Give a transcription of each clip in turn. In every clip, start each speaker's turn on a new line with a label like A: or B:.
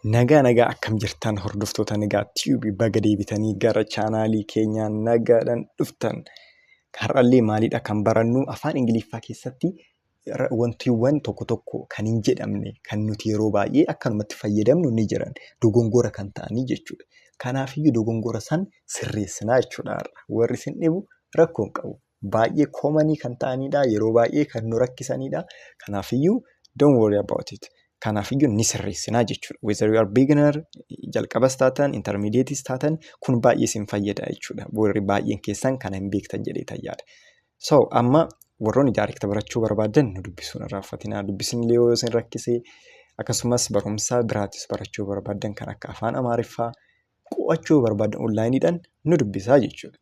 A: Nagaa akkam jirtan hordoftoota Nagaa Tiyuubii baga deebitanii gara chaanaalii keenyaan nagaadhaan dhuftan. Har'allee maalidha kan barannu afaan Ingiliffaa keessatti wantiiwwan tokko tokko kan hin jedhamne kan nuti yeroo baay'ee akkanumatti fayyadamnu ni jiran dogongora kan ta'anii jechuudha. Kanaafiyyuu dogongora san sirreessinaa jechuudha. Warri isin dhibu rakkoo hin qabu. Baay'ee koomanii kan ta'anidha. Yeroo baay'ee kan nu rakkisanidha. Kanaafiyyuu don't worry about it. Kanaafiyyuu ni sirreessinaa jechuudha. Whether you are beginner, jalqabas taatan, intermediates taatan kun baay'ee isin fayyada jechuudha. Warri baay'een keessan kana hin beektan jedhee tayyaadha. So amma warroonni daayirikta barachuu barbaadan nu dubbisuun irraa uffatinaa. Dubbisni yoo isin rakkisee akkasumas barumsa biraatis barachuu barbaadan kan akka afaan Amaariffaa qo'achuu barbaadan onlaayiniidhaan nu dubbisaa jechuudha.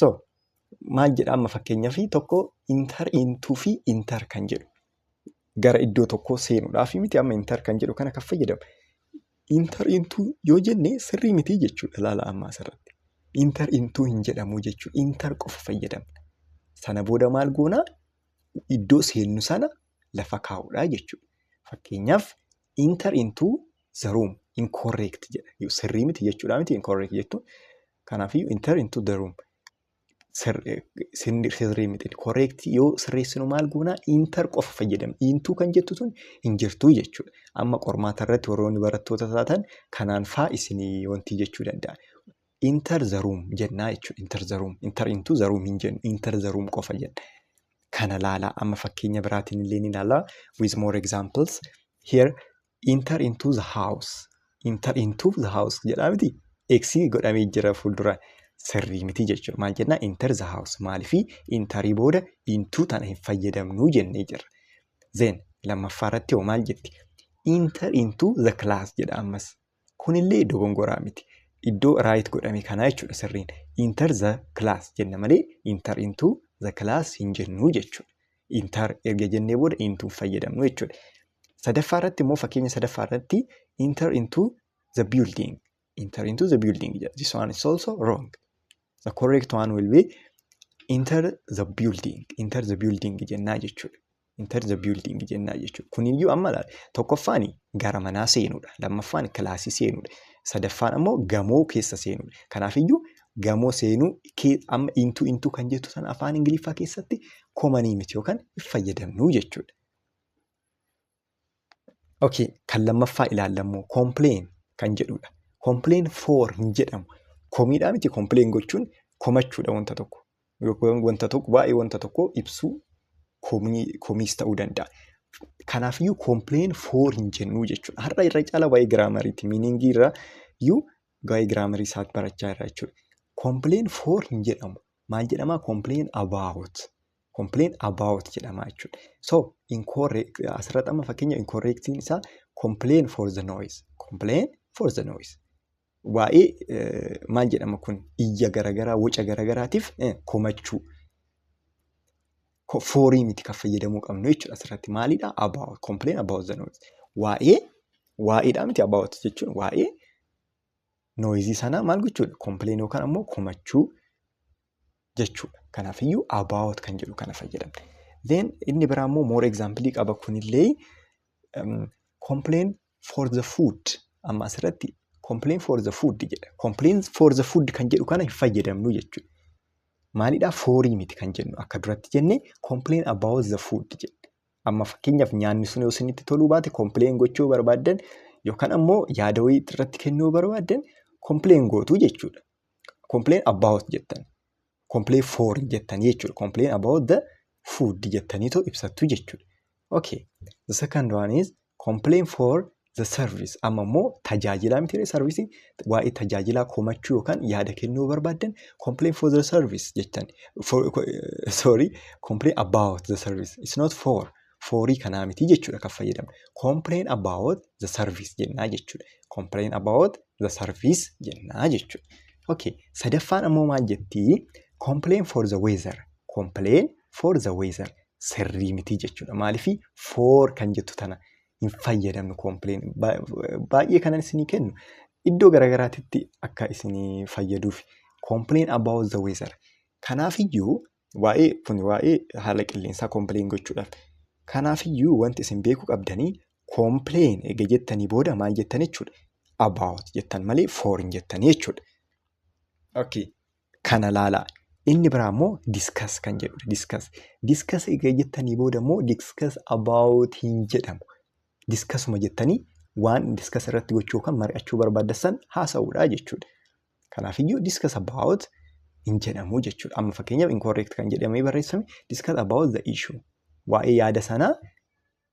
A: So maal jedha amma fakkeenyaaf tokko inter intuu fi inter kan jedhu. Gara iddoo tokkoo seenuudhaaf miti amma inter kan jedhu kana kan fayyadamu. Inter intuu yoo jenne sirrii miti jechuudha ilaala amma asirratti. Inter intuu hin jedhamu jechuudha. Inter qofa fayyadamna. Sana booda maal goonaa iddoo seennu sana lafa kaa'uudhaa jechuudha. Fakkeenyaaf inter intuu the room incorrect jedha. Sirrii miti jechuudha miti incorrect jettu. Kanaafiyyuu inter intuu the room. Sirrii miti correct yoo sirreessinu maal goonaa inter qofa fayyadamna. Intuu kan jettu sun hin jirtu jechuudha. Amma qormaata irratti warroonni barattoota taatan kanaan faa isinii wanti jechuu danda'a. Inter the room jennaa jechuudha. Inter the room. Inter into the room hin jennu. Inter the room qofa jenna. Kana laalaa amma fakkeenya biraatiin illee ni ilaalaa. With more examples. Here enter into the house. Enter into the house jedhaa miti. Eeksii godhamee jira fuuldura. Sirrii miti jechuudha. Maal jennaa enter the house. Maaliifii interii booda intuu tana hin fayyadamnuu jennee jirra. Then lammaffaa irratti hoo maal jetti? Enter into the class jedha ammas. Kunillee dogongoraa miti. Iddoo right godhame kanaa jechuudha sirriin. Enter the class jenna malee enter into the class hin jennuu jechuudha. Enter erga jennee booda intuu fayyadamnu jechuudha. Sadaffaa irratti immoo fakkeenya sadaffaa irratti enter into the building. Enter into the building. This one is also wrong. The correct one will be enter the building. Enter the building jennaa jechuudha. Enter the building jennaa jechuudha. Kuniyyuu amma tokkoffaan gara manaa seenuudha. Lammaffaan kilaasii seenuudha. Sadaffaan ammoo gamoo keessa seenuudha. Kanaafiyyuu gamoo seenuu amma intuu kan jettu sana afaan Ingiliffaa keessatti koomanii miti yookaan fayyadamnuu jechuudha. Okay, kan lammaffaa ilaallammoo complain kan jedhudha. Complain for hin jedhamu. Komiidhaa miti complain gochuun komachuudha wanta tokko. Wanta tokko baay'ee wanta tokko ibsuu komiis ta'uu danda'a. Kanaafiyyuu complain for hin jennuu jechuudha. Har'a irra caala waa'ee giraamariiti. Miiningii irraa iyyuu waa'ee giraamarii isaatti barachaa irra jechuudha. Complain for hin jedhamu. Maal jedhamaa? Complain about. Complain about jedhamaa jechuudha. So incorrect asirratti amma fakkeenya incorrectiin isaa complain for the noise. Complain for the noise. Waa'ee maal jedhama kun iyya garagaraa woca garagaraatiif komachuu foorii miti kan fayyadamuu qabnu jechuudha asirratti maalidha about complain about the noise waa'eedha miti about jechuun waa'ee noisii sanaa maal gochuudha complain yookaan ammoo komachuu jechuudha kanaafiyyuu about kan jedhu kana fayyadamne then inni biraa immoo more example qaba kunillee complain for the food amma asirratti complain for the food jedha. Complain for the food kan jedhu kana hin fayyadamnu jechuudha. Maalidhaa foorii miti kan jennu akka duratti jennee complain about the food jedha. Amma fakkeenyaaf nyaanni sun yoo isinitti toluu baate complain gochuu barbaadan yookaan ammoo yaada wayii irratti kennuu barbaadan complain gootuu jechuudha. Complain about jettan. Complain for jettan jechuudha. Complain about the food jettaniitoo ibsattu jechuudha. Okay. The second one is complain for the service amma immoo tajaajilaa miti service waa'ee tajaajilaa komachuu yookaan yaada kennuu barbaadan complain for the service jettan complain about the service it's not for kanaa miti jechuudha kan fayyadamu complain about the service jennaa jechuudha complain about the service jennaa jechuudha okay sadaffaan ammoo maal jetti complain for the weather sirrii miti jechuudha maaliifii for kan jettu tana hin fayyadamnu complain baay'ee kanan isinii kennu iddoo garagaraatitti akka isinii fayyaduuf complain about the weather kanaafiyyuu waa'ee haala qilleensaa complain gochuudhaaf kanaafiyyuu wanti isin beekuu qabdanii complain eega jettanii booda maal jettan jechuudha about jettan malee for hin jettan jechuudha. Okay. Kana laalaa. Inni biraa immoo discuss kan jedhudha. Discuss egaa jettanii booda immoo discuss about hin jedhamu. Discussuma jettanii waan discuss irratti gochuu yookaan mari'achuu barbaaddan haasa'uudha jechuudha. Kanaafiyyuu discuss about hin jedhamu jechuudha. Amma fakkeenyaaf incorrect kan jedhamee barreeffame discuss about the issue. Waa'ee yaada sanaa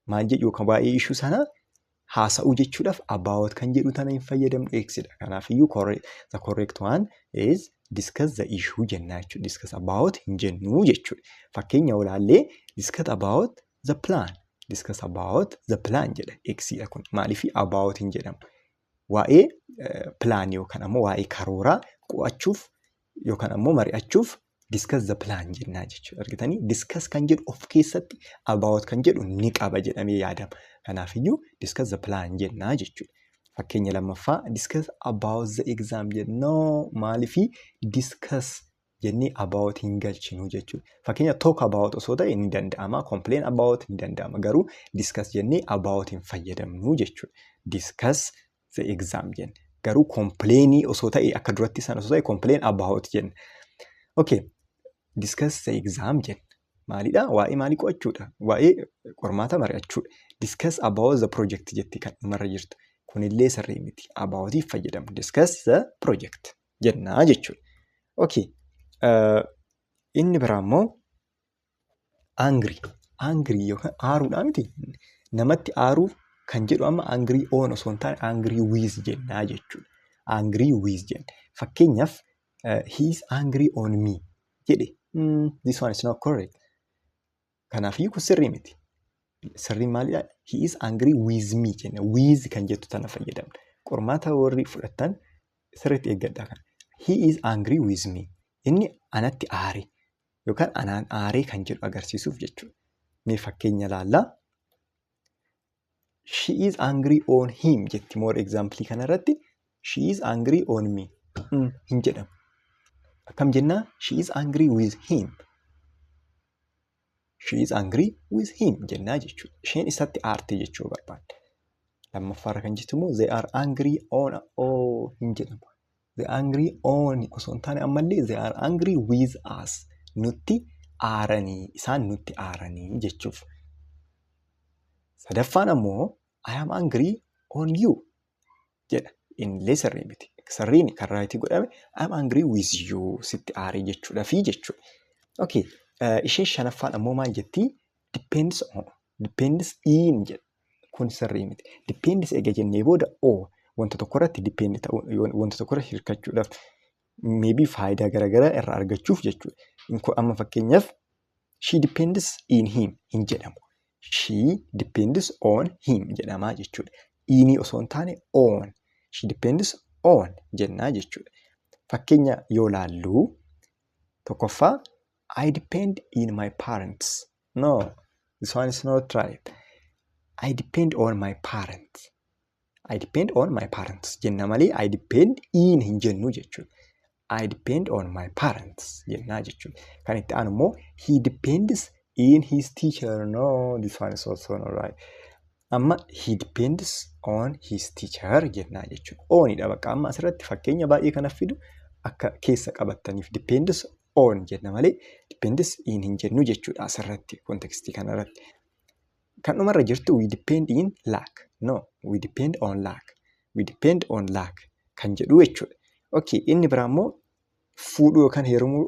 A: maal jedhu yookaan waa'ee issue sanaa haasa'uu jechuudhaaf about kan jedhu tana hin fayyadamnu eegsidha. Kanaafiyyuu the correct one is discuss the issue jennaa jechuudha. Discuss about hin jennu jechuudha. Fakkeenya olaallee discuss about the plan. Discuss about the plan jedha eegsidha kun. Maaliif about hin jedhamu? Waa'ee plan yookaan ammoo waa'ee karooraa qo'achuuf yookaan ammoo mari'achuuf discuss the plan jennaa jechuudha. Argitanii discuss kan jedhu of keessatti about kan jedhu ni qaba jedhamee yaadama. Kanaafiyyuu discuss the plan jennaa jechuudha. Fakkeenya lammaffaa discuss about the exam jennoo maaliifii discuss jennee about hin galchinu jechuudha. Fakkeenya talk about osoo ta'e ni danda'ama. Complain about ni danda'ama. Garuu discuss jennee about hin fayyadamnu jechuudha. Discuss the exam jenne. Garuu complainii osoo ta'e akka duratti san osoo ta'e complain about jenne. Okay. Discuss the exam jenne. Maalidha? Waa'ee maalii qo'achuudha? Waa'ee qormaata mari'achuudha. Discuss about the project jetti kan dhumarra jirtu. Kunillee sirrii miti. Aboutiif fayyadamu. Discuss the project jennaa jechuudha. Okay. Inni biraa immoo angry. Angry yookaan aaruudha miti. Namatti aaruu kan jedhu amma angry on osoo hin taane angry with jennaa jechuudha. Angry with jenna. Fakkeenyaaf he is angry on me jedhe. This one is not correct. Kanaafiyyuu kun sirrii miti. Sirriin maalidhaa? He is angry with me jenna. With kan jettu tana fayyadamna. Qormaata warri fudhattan sirriitti eeggadhaa kana. He is angry with me. Inni anatti aare yookaan anaan aaree kan jedhu agarsiisuuf jechuudha. Mee fakkeenya laallaa. She is angry on him jetti more example kanarratti. She is angry on me. Hin jedhamu. Akkam jennaa? She is angry with him. She is angry with him jennaa jechuudha. Isheen isatti aarte jechuu barbaadde. Lammaffaarra kan jettu immoo they are angry on hin jedhamu. They are angry on osoo hin taane ammallee they are angry with us. Nutti aaranii. Isaan nutti aaranii jechuuf. Sadaffaan ammoo I am angry on you jedha. Innillee sirrii miti. Sirriin kan raayitii godhame I am angry with you sitti aaree jechuudha fi jechuudha. Okay. Isheen shanaffaan ammoo maal jettii? Depends on. Depends in jedha. Kun sirrii miti. Depends eega jennee booda wanta tokko irratti depend ta'uu wanta tokko irratti hirkachuudhaaf maybe faayidaa garaagaraa irraa argachuuf jechuudha. Amma fakkeenyaaf she depends in him hin jedhamu. She depends on him jedhamaa jechuudha. Inni osoo hin taane on. She depends on jennaa jechuudha. Fakkeenya yoo laallu tokkoffaa I depend in my parents. No, this one is not right. I depend on my parents. I depend on my parents. Jenna malee I depend in hin jennu jechuudha. I depend on my parents jennaa jechuudha. Kan itti aanu immoo he depends in his teacher. No, this one is also not right. Amma he depends on his teacher jennaa jechuudha. Onidha bakka amma asirratti fakkeenya baay'ee kana fidu akka keessa qabattaniif depends on jenna malee depends in hin jennu jechuudha asirratti kontekstii kanarratti. Kan dhumarra jirtu we depend in lack. No, we depend on lack. We depend on lack kan jedhu jechuudha. Okay, inni biraa immoo fuudhuu yookaan heerumuu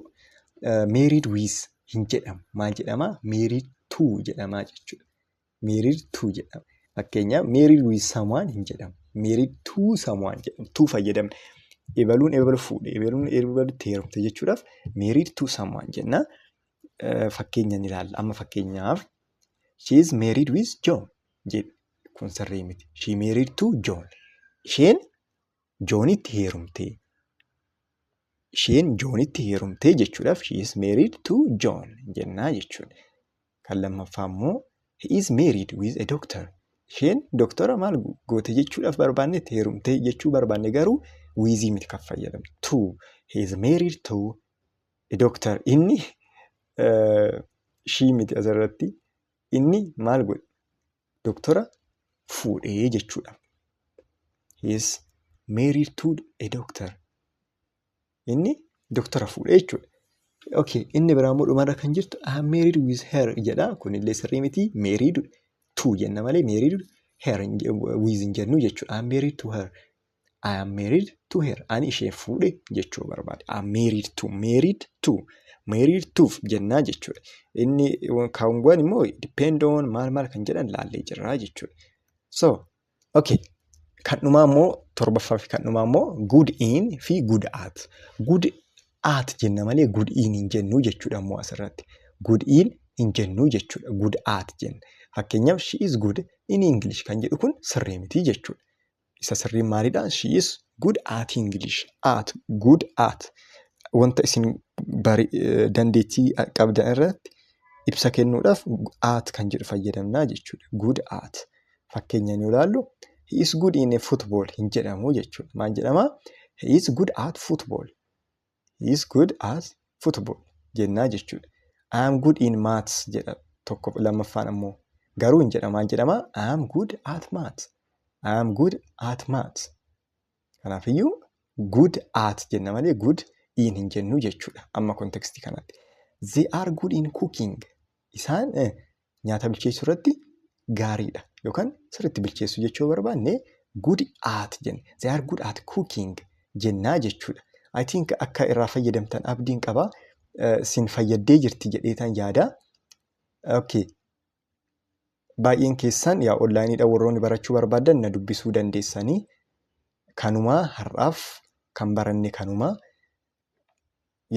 A: married with hin jedhamu. Maal jedhamaa? Married to jedhamaa jechuudha. Married to jedhama. Fakkeenyaaf married with someone hin jedhamu. Married to someone jedhamu. To fayyadamna. Ebaluun ebalu fuudhe. Ebaluun ebalutti heerumte jechuudhaaf married to someone jenna. Fakkeenya ni ilaalla. Amma fakkeenyaaf she is married with John jedha. Kun sirrii miti. She married to John. Isheen Joonitti heerumte. Isheen Joonitti heerumte jechuudhaaf she is married to John jennaa jechuudha. Kan lammaffaa immoo he is married with a doctor. Isheen doktora maal goote jechuudhaaf barbaannetti heerumte jechuu barbaanne garuu wiizii miti kan fayyadamtu. To. He is married to a doctor. Inni she miti asirratti. Inni maal godhe? Doktora fuudhee jechuudha. He is married to a doctor. Inni doktora fuudhee jechuudha. Okay, inni biraa immoo dhumarra kan jirtu I am married with her jedha. Kunillee sirrii miti. Married to jenna malee married her with hin jennu jechuudha. I am married to her. I am married to her. Ani ishee fuudhe jechuu barbaade. I am married to. Married to. Married to jennaa jechuudha. Inni kaawwan immoo depend on maal kan jedhan laallee jirra jechuudha. So, okay. Kan dhumaa immoo torbaffaa fi kan dhumaa immoo good in fi good at. Good at jenna malee good in hin jennu jechuudha immoo asirratti. Good in hin jennu jechuudha. Good at jenna. Fakkeenyaaf she is good in English kan jedhu kun sirrii miti jechuudha. Isa sirriin maalidha? She is good at English. At. Good at. Wanta isin dandeettii qabdan irratti ibsa kennuudhaaf at kan jedhu fayyadamnaa jechuudha. Good at. Fakkeenyaan yoo ilaallu he is good in football hin jedhamu jechuudha. Maal jedhama? He is good at football. He is good at football jennaa jechuudha. I am good in maths jedha tokko lammaffaan ammoo garuu hin jedhama. Maal jedhama? I am good at maths. I am good at maths. Kanaafiyyuu good at jenna malee good in hin jennu jechuudha. Amma kontekstii kanatti. They are good in cooking. Isaan nyaata bilcheessuu irratti gaariidha. Yookaan sirriitti bilcheessuu jechuu barbaanne good at jenna. They are good at cooking jennaa jechuudha. I think akka irraa fayyadamtan abdiin qaba. Sin fayyaddee jirti jedheetan yaada. Okay. Baay'een keessan yaa onlaayiniidha warroonni barachuu barbaadan na dubbisuu dandeessanii. Kanumaa har'aaf kan baranne kanumaa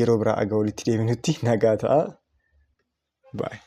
A: yeroo biraa aga walitti deebinutti nagaa ta'a. Bye.